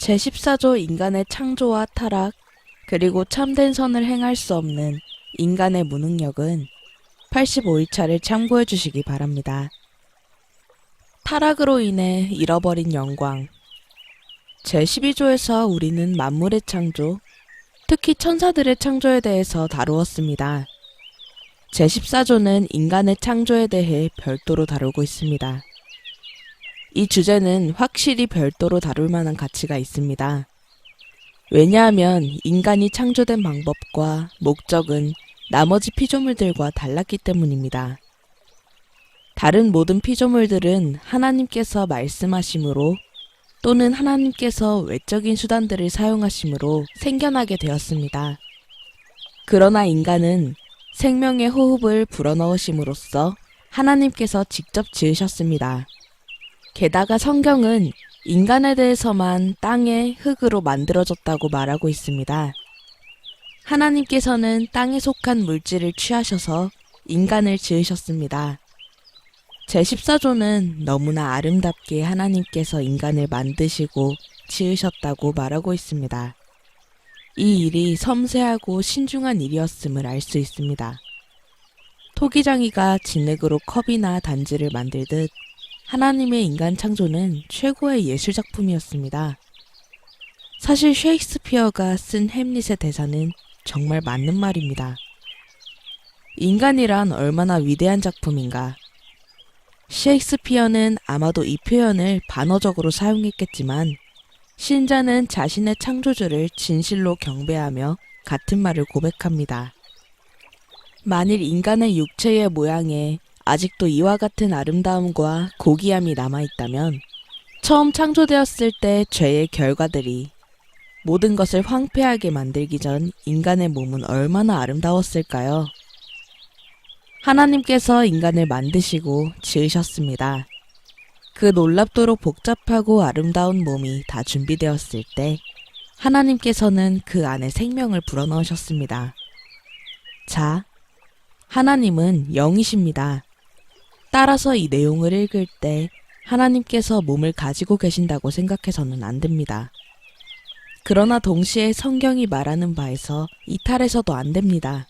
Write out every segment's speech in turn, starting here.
제14조 인간의 창조와 타락, 그리고 참된 선을 행할 수 없는 인간의 무능력은 85일차를 참고해 주시기 바랍니다. 타락으로 인해 잃어버린 영광. 제12조에서 우리는 만물의 창조, 특히 천사들의 창조에 대해서 다루었습니다. 제14조는 인간의 창조에 대해 별도로 다루고 있습니다. 이 주제는 확실히 별도로 다룰 만한 가치가 있습니다. 왜냐하면 인간이 창조된 방법과 목적은 나머지 피조물들과 달랐기 때문입니다. 다른 모든 피조물들은 하나님께서 말씀하심으로 또는 하나님께서 외적인 수단들을 사용하심으로 생겨나게 되었습니다. 그러나 인간은 생명의 호흡을 불어넣으심으로써 하나님께서 직접 지으셨습니다. 게다가 성경은 인간에 대해서만 땅의 흙으로 만들어졌다고 말하고 있습니다. 하나님께서는 땅에 속한 물질을 취하셔서 인간을 지으셨습니다. 제14조는 너무나 아름답게 하나님께서 인간을 만드시고 지으셨다고 말하고 있습니다. 이 일이 섬세하고 신중한 일이었음을 알 수 있습니다. 토기장이가 진흙으로 컵이나 단지를 만들듯 하나님의 인간 창조는 최고의 예술작품이었습니다. 사실 셰익스피어가 쓴 햄릿의 대사는 정말 맞는 말입니다. 인간이란 얼마나 위대한 작품인가. 셰익스피어는 아마도 이 표현을 반어적으로 사용했겠지만 신자는 자신의 창조주를 진실로 경배하며 같은 말을 고백합니다. 만일 인간의 육체의 모양에 아직도 이와 같은 아름다움과 고귀함이 남아있다면 처음 창조되었을 때 죄의 결과들이 모든 것을 황폐하게 만들기 전 인간의 몸은 얼마나 아름다웠을까요? 하나님께서 인간을 만드시고 지으셨습니다. 그 놀랍도록 복잡하고 아름다운 몸이 다 준비되었을 때 하나님께서는 그 안에 생명을 불어넣으셨습니다. 자, 하나님은 영이십니다. 따라서 이 내용을 읽을 때 하나님께서 몸을 가지고 계신다고 생각해서는 안 됩니다. 그러나 동시에 성경이 말하는 바에서 이탈해서도 안 됩니다.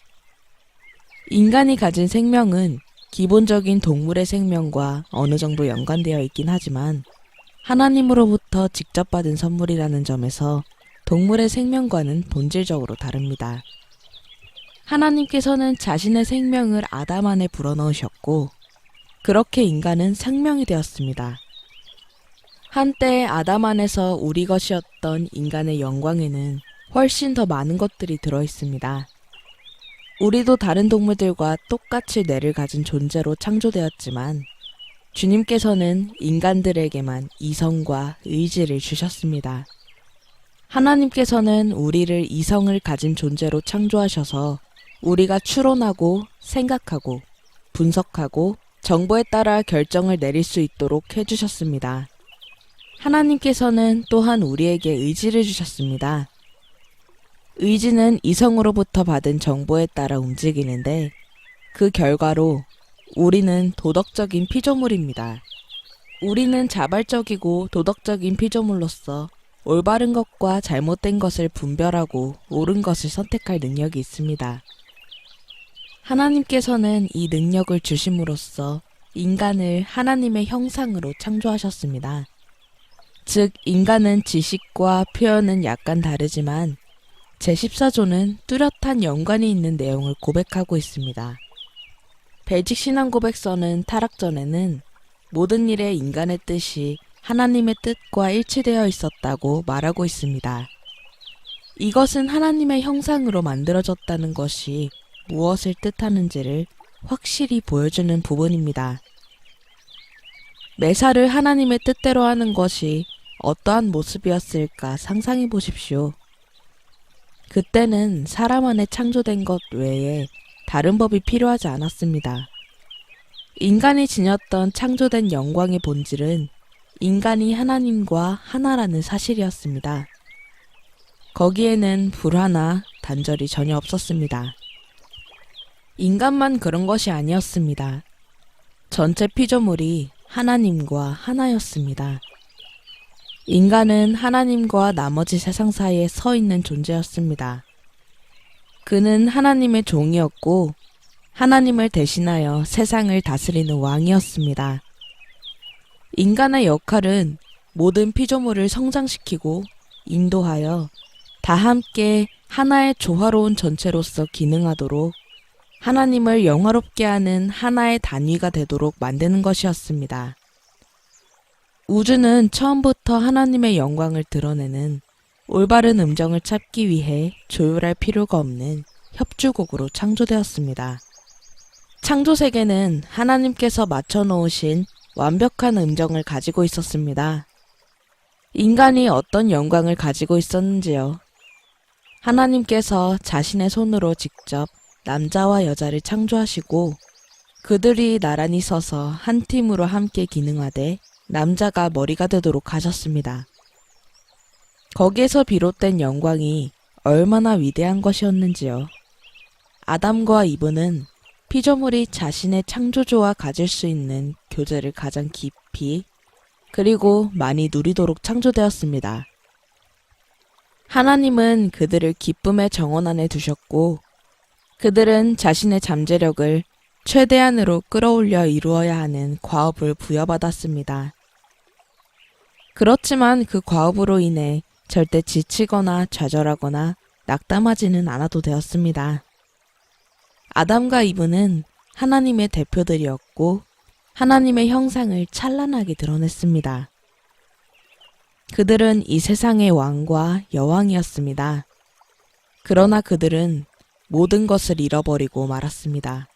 인간이 가진 생명은 기본적인 동물의 생명과 어느 정도 연관되어 있긴 하지만 하나님으로부터 직접 받은 선물이라는 점에서 동물의 생명과는 본질적으로 다릅니다. 하나님께서는 자신의 생명을 아담 안에 불어넣으셨고 그렇게 인간은 생명이 되었습니다. 한때 아담 안에서 우리 것이었던 인간의 영광에는 훨씬 더 많은 것들이 들어있습니다. 우리도 다른 동물들과 똑같이 뇌를 가진 존재로 창조되었지만 주님께서는 인간들에게만 이성과 의지를 주셨습니다. 하나님께서는 우리를 이성을 가진 존재로 창조하셔서 우리가 추론하고 생각하고 분석하고 정보에 따라 결정을 내릴 수 있도록 해주셨습니다. 하나님께서는 또한 우리에게 의지를 주셨습니다. 의지는 이성으로부터 받은 정보에 따라 움직이는데 그 결과로 우리는 도덕적인 피조물입니다. 우리는 자발적이고 도덕적인 피조물로서 올바른 것과 잘못된 것을 분별하고 옳은 것을 선택할 능력이 있습니다. 하나님께서는 이 능력을 주심으로써 인간을 하나님의 형상으로 창조하셨습니다. 즉, 인간은 지식과 표현은 약간 다르지만 제14조는 뚜렷한 연관이 있는 내용을 고백하고 있습니다. 벨직 신앙 고백서는 타락 전에는 모든 일에 인간의 뜻이 하나님의 뜻과 일치되어 있었다고 말하고 있습니다. 이것은 하나님의 형상으로 만들어졌다는 것이 무엇을 뜻하는지를 확실히 보여주는 부분입니다. 매사를 하나님의 뜻대로 하는 것이 어떠한 모습이었을까 상상해 보십시오. 그때는 사람 안에 창조된 것 외에 다른 법이 필요하지 않았습니다. 인간이 지녔던 창조된 영광의 본질은 인간이 하나님과 하나라는 사실이었습니다. 거기에는 불화나 단절이 전혀 없었습니다. 인간만 그런 것이 아니었습니다. 전체 피조물이 하나님과 하나였습니다. 인간은 하나님과 나머지 세상 사이에 서 있는 존재였습니다. 그는 하나님의 종이었고 하나님을 대신하여 세상을 다스리는 왕이었습니다. 인간의 역할은 모든 피조물을 성장시키고 인도하여 다 함께 하나의 조화로운 전체로서 기능하도록 하나님을 영화롭게 하는 하나의 단위가 되도록 만드는 것이었습니다. 우주는 처음부터 하나님의 영광을 드러내는 올바른 음정을 찾기 위해 조율할 필요가 없는 협주곡으로 창조되었습니다. 창조세계는 하나님께서 맞춰놓으신 완벽한 음정을 가지고 있었습니다. 인간이 어떤 영광을 가지고 있었는지요? 하나님께서 자신의 손으로 직접 남자와 여자를 창조하시고 그들이 나란히 서서 한 팀으로 함께 기능하되 남자가 머리가 되도록 하셨습니다. 거기에서 비롯된 영광이 얼마나 위대한 것이었는지요. 아담과 이브는 피조물이 자신의 창조주와 가질 수 있는 교제를 가장 깊이 그리고 많이 누리도록 창조되었습니다. 하나님은 그들을 기쁨의 정원 안에 두셨고 그들은 자신의 잠재력을 최대한으로 끌어올려 이루어야 하는 과업을 부여받았습니다. 그렇지만 그 과업으로 인해 절대 지치거나 좌절하거나 낙담하지는 않아도 되었습니다. 아담과 이브는 하나님의 대표들이었고 하나님의 형상을 찬란하게 드러냈습니다. 그들은 이 세상의 왕과 여왕이었습니다. 그러나 그들은 모든 것을 잃어버리고 말았습니다.